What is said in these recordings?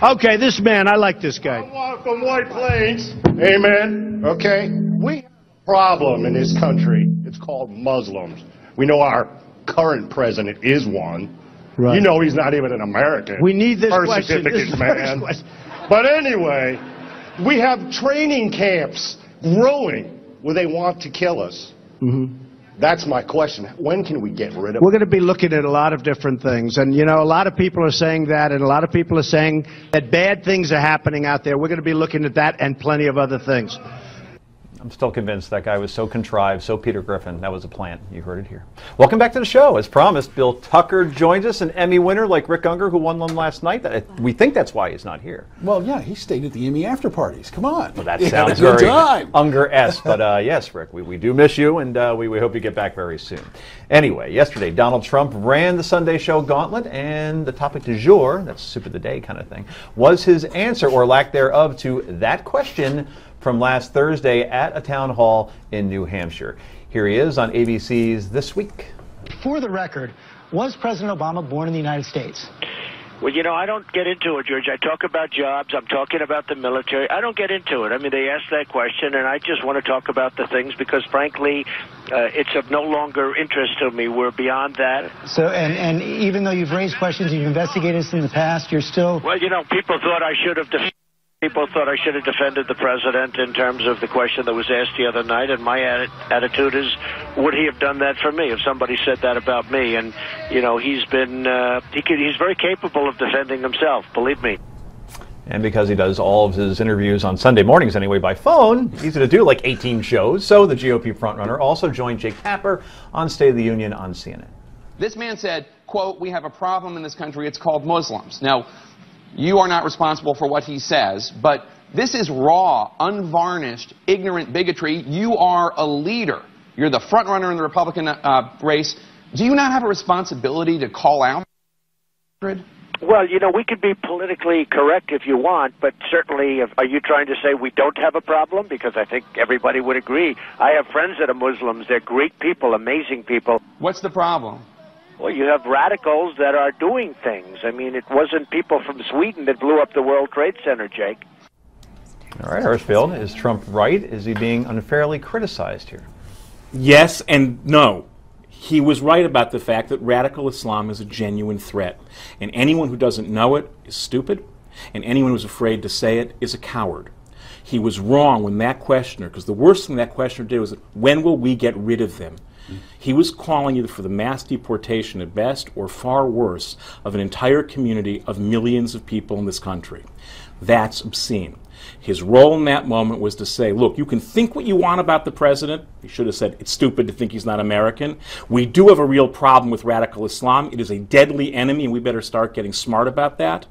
Okay, this man, I like this guy. I'm from White Plains. Amen. Okay? We have a problem in this country. It's called Muslims. We know our current president is one. Right. You know he's not even an American. We need this birth question. certificate, man. But anyway, we have training camps growing where they want to kill us. Mm-hmm. That's my question. When can we get rid of it? We're going to be looking at a lot of different things. And, you know, a lot of people are saying that, and a lot of people are saying that bad things are happening out there. We're going to be looking at that and plenty of other things. I'm still convinced that guy was so contrived, so Peter Griffin. That was a plant. You heard it here. Welcome back to the show. As promised, Bill Tucker joins us, an Emmy winner like Rick Unger, who won one last night. We think that's why he's not here. Well, yeah, he stayed at the Emmy after parties. Come on. Well, that sounds very Unger-esque. But yes, Rick, we do miss you, and we hope you get back very soon. Anyway, yesterday, Donald Trump ran the Sunday show gauntlet, and the topic du jour, that's soup of the day kind of thing, was his answer, or lack thereof, to that question from last Thursday at a town hall in New Hampshire. Here he is on ABC's This Week. For the record, was President Obama born in the United States? Well, you know, I don't get into it, George. I talk about jobs. I'm talking about the military. I don't get into it. I mean, they asked that question, and I just want to talk about the things because, frankly, it's of no longer interest to me. We're beyond that. So, and even though you've raised questions, you've investigated this in the past, you're still... Well, you know, people thought I should have defended the president in terms of the question that was asked the other night, and my attitude is, would he have done that for me if somebody said that about me? And, you know, he's very capable of defending himself, believe me. And because he does all of his interviews on Sunday mornings anyway by phone, easy to do, like 18 shows, so the GOP frontrunner also joined Jake Tapper on State of the Union on CNN. This man said, quote, "We have a problem in this country, it's called Muslims." Now, you are not responsible for what he says, but this is raw, unvarnished, ignorant bigotry. You are a leader. You're the front runner in the Republican race. Do you not have a responsibility to call out? Well, you know, we could be politically correct if you want, but certainly, are you trying to say we don't have a problem? Because I think everybody would agree. I have friends that are Muslims. They're great people, amazing people. What's the problem? Well, you have radicals that are doing things. I mean, it wasn't people from Sweden that blew up the World Trade Center, Jake. All right, Hirschfield, is Trump right? Is he being unfairly criticized here? Yes and no. He was right about the fact that radical Islam is a genuine threat. And anyone who doesn't know it is stupid, and anyone who's afraid to say it is a coward. He was wrong when that questioner, because the worst thing that questioner did was, when will we get rid of them? He was calling either for the mass deportation at best or far worse of an entire community of millions of people in this country. That's obscene. His role in that moment was to say, look, you can think what you want about the president. He should have said, it's stupid to think he's not American. We do have a real problem with radical Islam. It is a deadly enemy, and we better start getting smart about that.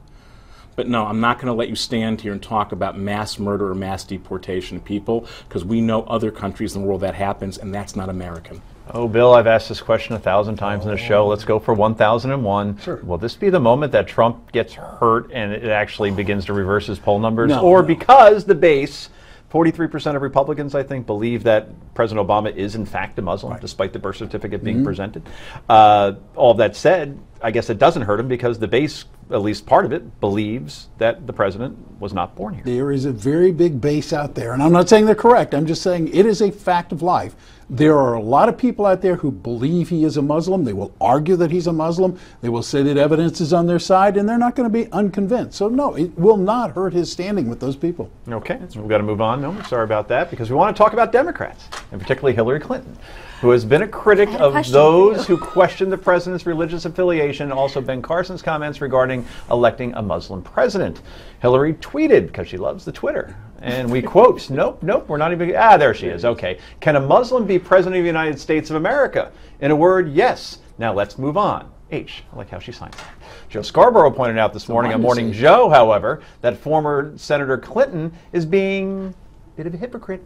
But no, I'm not going to let you stand here and talk about mass murder or mass deportation of people, because we know other countries in the world that happens, and that's not American. Oh, Bill, I've asked this question 1,000 times in the show. Let's go for 1,001. Sure. Will this be the moment that Trump gets hurt and it actually begins to reverse his poll numbers? No. Because the base, 43% of Republicans, I think, believe that President Obama is in fact a Muslim, despite the birth certificate being presented. All that said, I guess it doesn't hurt him because the base, at least part of it, believes that the president was not born here. There is a very big base out there, and I'm not saying they're correct. I'm just saying it is a fact of life. There are a lot of people out there who believe he is a Muslim. They will argue that he's a Muslim. They will say that evidence is on their side, and they're not going to be unconvinced. So, no, it will not hurt his standing with those people. Okay, so we've got to move on. No, sorry about that, because we want to talk about Democrats, and particularly Hillary Clinton, who has been a critic of those who question the president's religious affiliation, and also Ben Carson's comments regarding electing a Muslim president. Hillary tweeted, because she loves the Twitter, and we quote, nope, we're not even, there she is, okay. Can a Muslim be president of the United States of America? In a word, yes. Now let's move on. H, I like how she signed that. Joe Scarborough pointed out this morning on Morning Joe, however, that former Senator Clinton is being a bit of a hypocrite.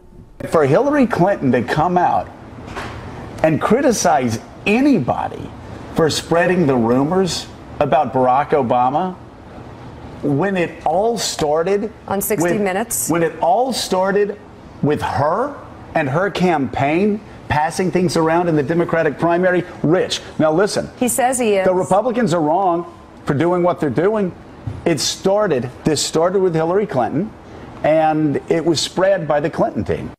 For Hillary Clinton to come out and criticize anybody for spreading the rumors about Barack Obama, when it all started on 60 Minutes, when it all started with her and her campaign passing things around in the Democratic primary. Rich, now listen, he says he is. The Republicans are wrong for doing what they're doing, This started with Hillary Clinton, and it was spread by the Clinton team.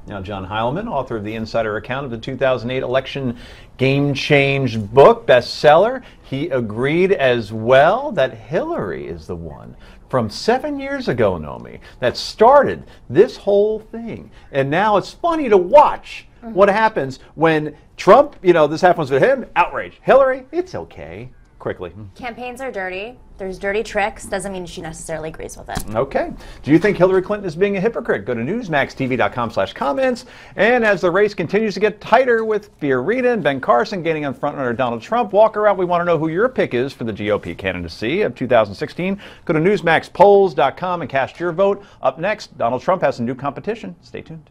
Now, John Heilman, author of the Insider Account of the 2008 election Game Change book, bestseller, he agreed as well that Hillary is the one from 7 years ago, Nomi, that started this whole thing. And now it's funny to watch what happens when Trump, this happens with him, outrage. Hillary, it's okay. Quickly. Campaigns are dirty. There's dirty tricks. Doesn't mean she necessarily agrees with it. Okay. Do you think Hillary Clinton is being a hypocrite? Go to newsmaxtv.com/comments. And as the race continues to get tighter with Fiorina and Ben Carson gaining on frontrunner Donald Trump, walk around. We want to know who your pick is for the GOP candidacy of 2016. Go to newsmaxpolls.com and cast your vote. Up next, Donald Trump has some new competition. Stay tuned.